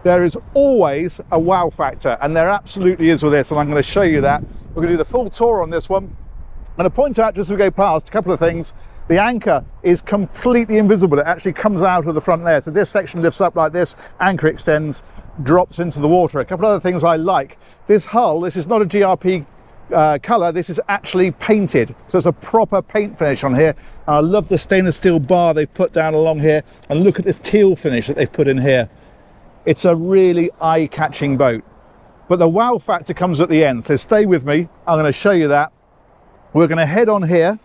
there is always a wow factor, and there absolutely is with this, and I'm going to show you that. We're going to do the full tour on this one. I'm going to point out, just as we go past, a couple of things. The anchor is completely invisible. It actually comes out of the front there. So this section lifts up like this, anchor extends, drops into the water. A couple of other things I like. This hull, this is not a GRP colour, this is actually painted. So it's a proper paint finish on here. And I love the stainless steel bar they've put down along here. And look at this teal finish that they've put in here. It's a really eye-catching boat. But the wow factor comes at the end. So stay with me. I'm going to show you that. We're going to head on here,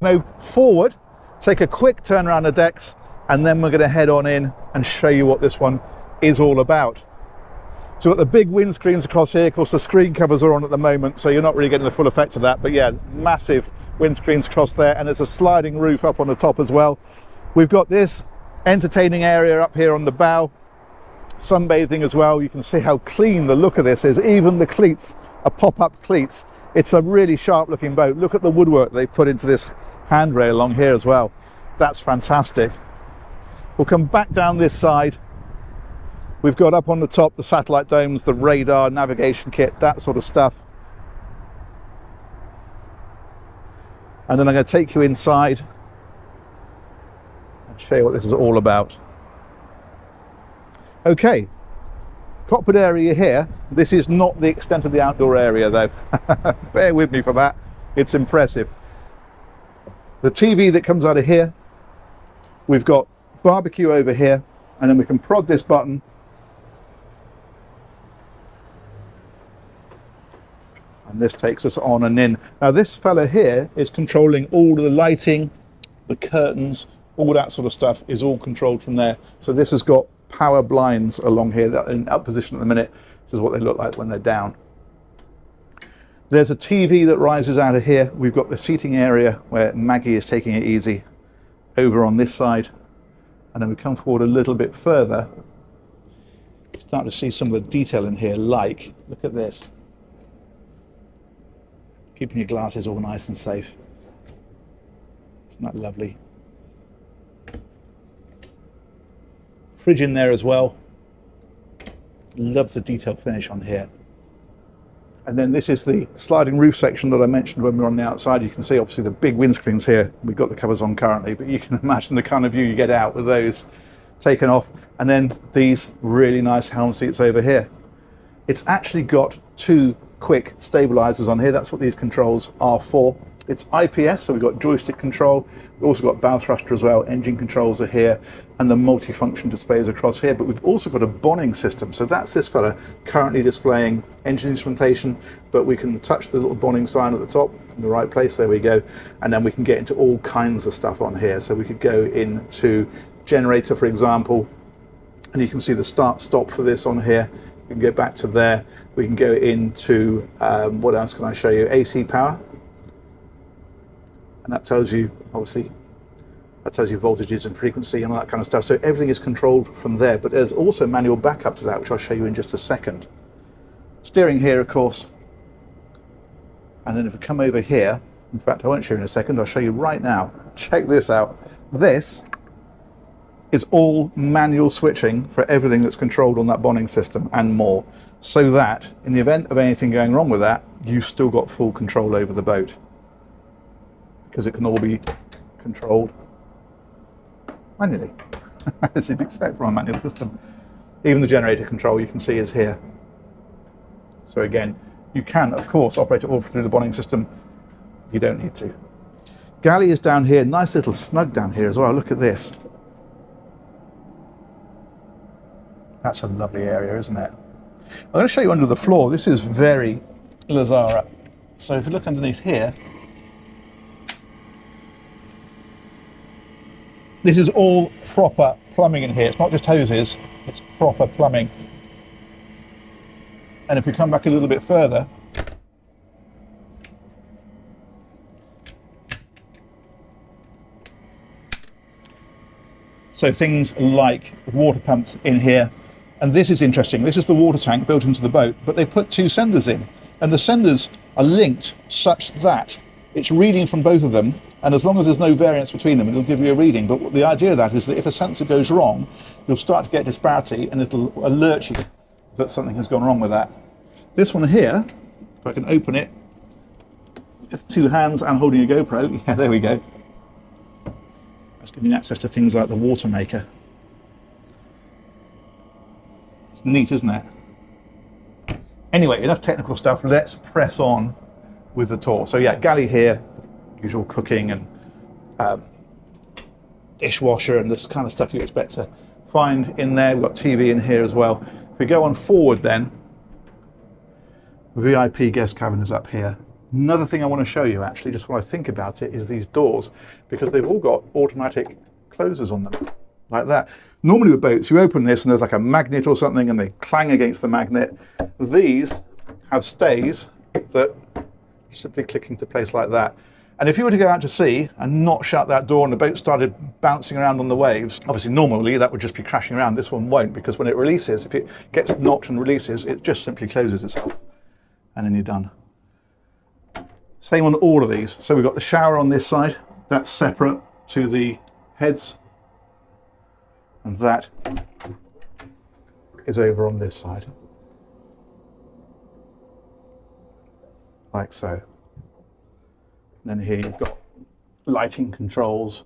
move forward, take a quick turn around the decks, and then we're going to head on in and show you what this one is all about. So we've got the big windscreens across here. Of course, the screen covers are on at the moment, so you're not really getting the full effect of that. But yeah, massive windscreens across there, and there's a sliding roof up on the top as well. We've got this entertaining area up here on the bow, sunbathing as well. You can see how clean the look of this is. Even the cleats are pop-up cleats. It's a really sharp looking boat. Look at the woodwork they've put into this handrail along here as well. That's fantastic. We'll come back down this side. We've got up on the top the satellite domes, the radar, navigation kit, that sort of stuff. And then I'm going to take you inside and show you what this is all about. Okay, cockpit area here. This is not the extent of the outdoor area though. Bear with me for that. It's impressive. The TV that comes out of here, we've got barbecue over here, and then we can prod this button and this takes us on and in. Now this fella here is controlling all of the lighting, the curtains, all that sort of stuff is all controlled from there. So this has got power blinds along here that are in up position at the minute. This is what they look like when they're down. There's a TV that rises out of here. We've got the seating area where Maggie is taking it easy over on this side. And then we come forward a little bit further. Start to see some of the detail in here, like, look at this. Keeping your glasses all nice and safe. Isn't that lovely? Fridge in there as well. Love the detailed finish on here. And then this is the sliding roof section that I mentioned when we were on the outside. You can see obviously the big windscreens here. We've got the covers on currently, but you can imagine the kind of view you get out with those taken off. And then these really nice helm seats over here. It's actually got two quick stabilizers on here. That's what these controls are for. It's IPS, so we've got joystick control. We've also got bow thruster as well. Engine controls are here, and the multi-function displays across here. But we've also got a bonning system. So that's this fella currently displaying engine instrumentation, but we can touch the little bonning sign at the top in the right place. There we go. And then we can get into all kinds of stuff on here. So we could go into generator, for example, and you can see the start stop for this on here. We can go back to there. We can go into, what else can I show you? AC power. And that tells you, obviously, that tells you voltages and frequency and all that kind of stuff. So everything is controlled from there, but there's also manual backup to that, which I'll show you in just a second. Steering here, of course. And then if we come over here, in fact, I won't show you in a second, I'll show you right now. Check this out. This is all manual switching for everything that's controlled on that bonning system and more. So that in the event of anything going wrong with that, you've still got full control over the boat, because it can all be controlled manually, as you'd expect from a manual system. Even the generator control you can see is here. So again, you can, of course, operate it all through the bonning system. You don't need to. Galley is down here, nice little snug down here as well. Look at this. That's a lovely area, isn't it? I'm going to show you under the floor. This is very Lazzara. So if you look underneath here, this is all proper plumbing in here. It's not just hoses, it's proper plumbing. And if we come back a little bit further, so things like water pumps in here. And this is interesting. This is the water tank built into the boat, but they put two senders in. And the senders are linked such that it's reading from both of them And as long as there's no variance between them, it'll give you a reading. But the idea of that is that if a sensor goes wrong, you'll start to get disparity and it'll alert you that something has gone wrong with that. This one here, if I can open it, 2 hands and holding a GoPro, yeah, there we go. That's giving you access to things like the water maker. It's neat, isn't it? Anyway, enough technical stuff. Let's press on with the tour. So yeah, galley here, usual cooking and dishwasher and this kind of stuff you expect to find in there. We've got TV in here as well. If we go on forward then, VIP guest cabin is up here. Another thing I want to show you actually, just when I think about it, is these doors, because they've all got automatic closers on them, like that. Normally with boats, you open this and there's like a magnet or something and they clang against the magnet. These have stays that simply click into place like that. And if you were to go out to sea and not shut that door and the boat started bouncing around on the waves, obviously normally that would just be crashing around. This one won't, because when it releases, if it gets knocked and releases, it just simply closes itself and then you're done. Same on all of these. So we've got the shower on this side, that's separate to the heads, and that is over on this side, like so. And then here you've got lighting controls,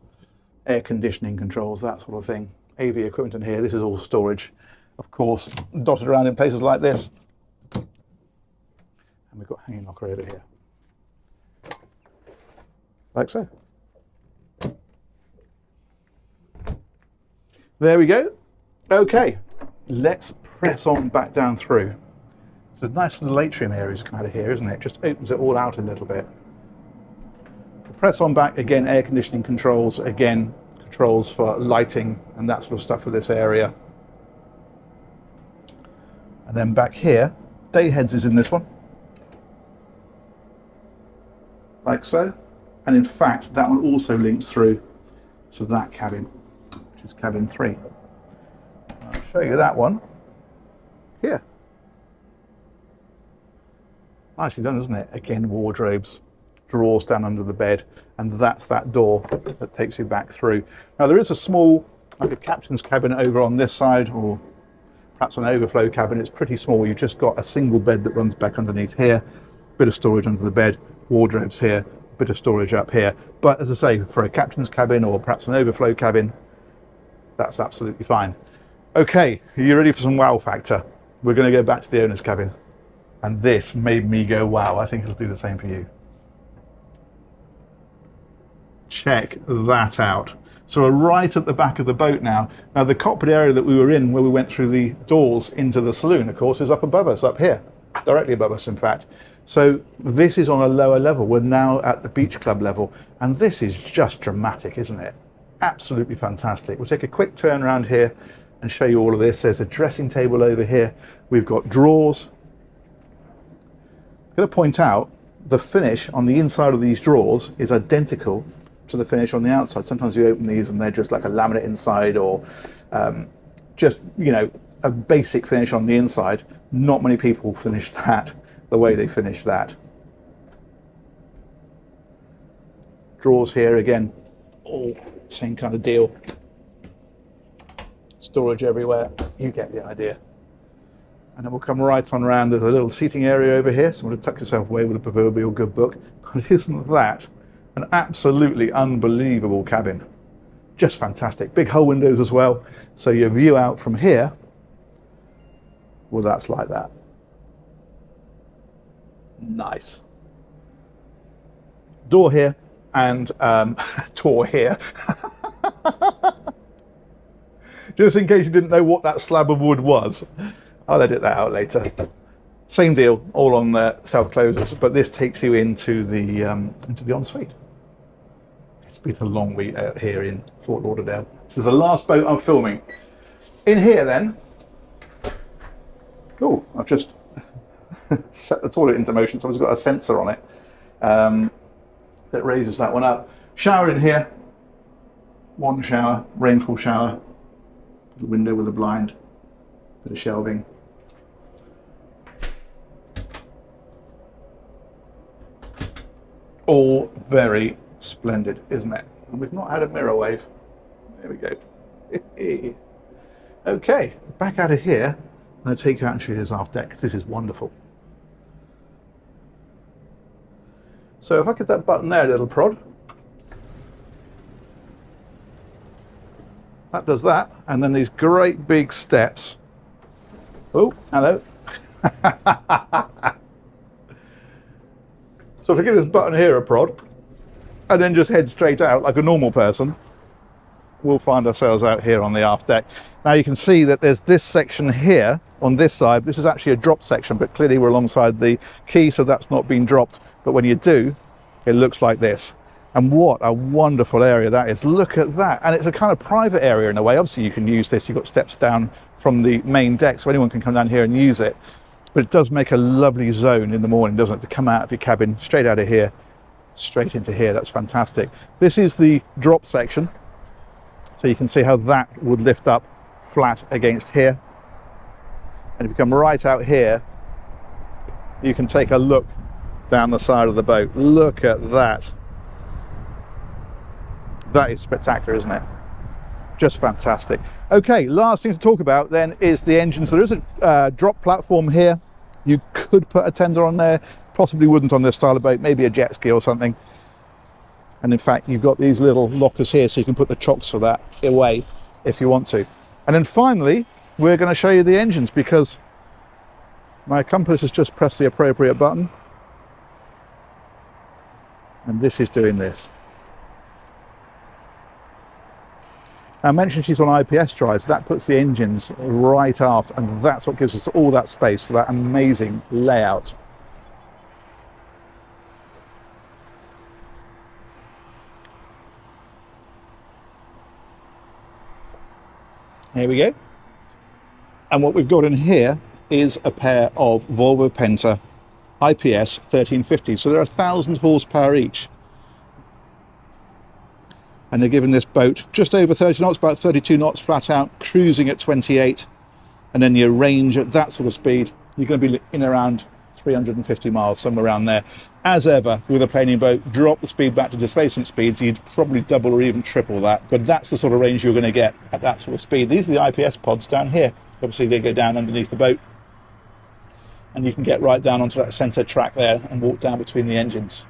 air conditioning controls, that sort of thing. AV equipment in here. This is all storage, of course, dotted around in places like this. And we've got hanging locker over here, like so. There we go. Okay, let's press on back down through. So there's nice little atrium areas kind of here, isn't it? Just opens it all out a little bit. Press on back, again, air conditioning controls, again, controls for lighting and that sort of stuff for this area. And then back here, day heads is in this one, like so. And in fact, that one also links through to that cabin, which is cabin 3. I'll show you that one here. Nicely done, isn't it? Again, wardrobes, drawers down under the bed, and that's that door that takes you back through. Now there is a small, like a captain's cabin over on this side, or perhaps an overflow cabin. It's pretty small. You've just got a single bed that runs back underneath here, bit of storage under the bed, wardrobes here, bit of storage up here. But as I say, for a captain's cabin or perhaps an overflow cabin, that's absolutely fine. Okay, are you ready for some wow factor? We're going to go back to the owner's cabin. And this made me go, wow. I think it'll do the same for you. Check that out. So we're right at the back of the boat now. Now the cockpit area that we were in, where we went through the doors into the saloon, of course, is up above us, up here. Directly above us, in fact. So this is on a lower level. We're now at the beach club level. And this is just dramatic, isn't it? Absolutely fantastic. We'll take a quick turn around here and show you all of this. There's a dressing table over here. We've got drawers. I'm going to point out the finish on the inside of these drawers is identical to the finish on the outside. Sometimes you open these and they're just like a laminate inside, or just, you know, a basic finish on the inside. Not many people finish that the way they finish that. Drawers here again, all same kind of deal. Storage everywhere, you get the idea. And then we'll come right on around. There's a little seating area over here, so to tuck yourself away with a proverbial good book. But isn't that an absolutely unbelievable cabin? Just fantastic. Big hull windows as well, so your view out from here, well, that's like that. Nice. Door here and door here. Just in case you didn't know what that slab of wood was. I'll edit that out later. Same deal, all on the self-closers, but this takes you into the ensuite. It's been a long week out here in Fort Lauderdale. This is the last boat I'm filming. In here then, oh, I've just set the toilet into motion. Someone's got a sensor on it that raises that one up. Shower in here, one shower, rainfall shower, the window with a blind, bit of shelving. All very Splendid, isn't it? And we've not had a mirror wave. There we go. Okay, back out of here. I'm going to take you out and show you this aft deck, because this is wonderful. So if I get that button there, little prod, that does that, and then these great big steps. Oh, hello. So if I give this button here a prod, and then just head straight out like a normal person, we'll find ourselves out here on the aft deck. Now you can see that there's this section here on this side. This is actually a drop section, but clearly we're alongside the quay, so that's not been dropped. But when you do, it looks like this. And what a wonderful area that is. Look at that. And it's a kind of private area in a way. Obviously you can use this. You've got steps down from the main deck, so anyone can come down here and use it. But it does make a lovely zone in the morning, doesn't it? To come out of your cabin, straight out of here, straight into here. That's fantastic. This is the drop section. So you can see how that would lift up flat against here. And if you come right out here, you can take a look down the side of the boat. Look at that. That is spectacular, isn't it? Just fantastic. Okay, last thing to talk about then is the engines. There is a drop platform here. You could put a tender on there, possibly wouldn't on this style of boat, maybe a jet ski or something. And in fact, you've got these little lockers here, so you can put the chocks for that away if you want to. And then finally, we're going to show you the engines, because my compass has just pressed the appropriate button. And this is doing this. I mentioned she's on IPS drives. That puts the engines right aft, and that's what gives us all that space for that amazing layout. Here we go. And what we've got in here is a pair of Volvo Penta IPS 1350. So they're 1,000 horsepower each. And they're giving this boat just over 30 knots, about 32 knots flat out, cruising at 28. And then your range at that sort of speed, you're going to be in around 350 miles, somewhere around there. As ever, with a planing boat, drop the speed back to displacement speeds, you'd probably double or even triple that. But that's the sort of range you're going to get at that sort of speed. These are the IPS pods down here. Obviously, they go down underneath the boat. And you can get right down onto that centre track there and walk down between the engines.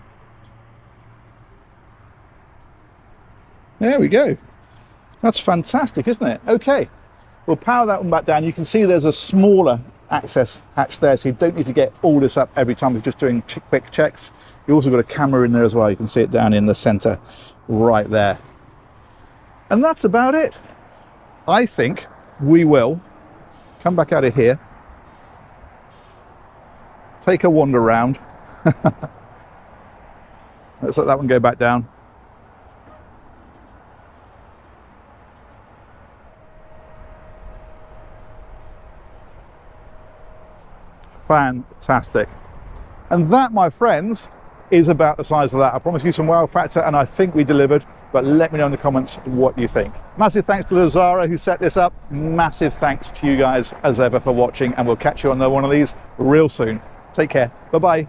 There we go. That's fantastic, isn't it? Okay, we'll power that one back down. You can see there's a smaller access hatch there, so you don't need to get all this up every time we're just doing quick checks. You also got a camera in there as well. You can see it down in the center right there. And that's about it. I think we will come back out of here, take a wander around. Let's let that one go back down. Fantastic. And that, my friends, is about the size of that. I promised you some wow factor, and I think we delivered, but let me know in the comments what you think. Massive thanks to Lazzara, who set this up. Massive thanks to you guys as ever for watching, and we'll catch you on one of these real soon. Take care. Bye-bye.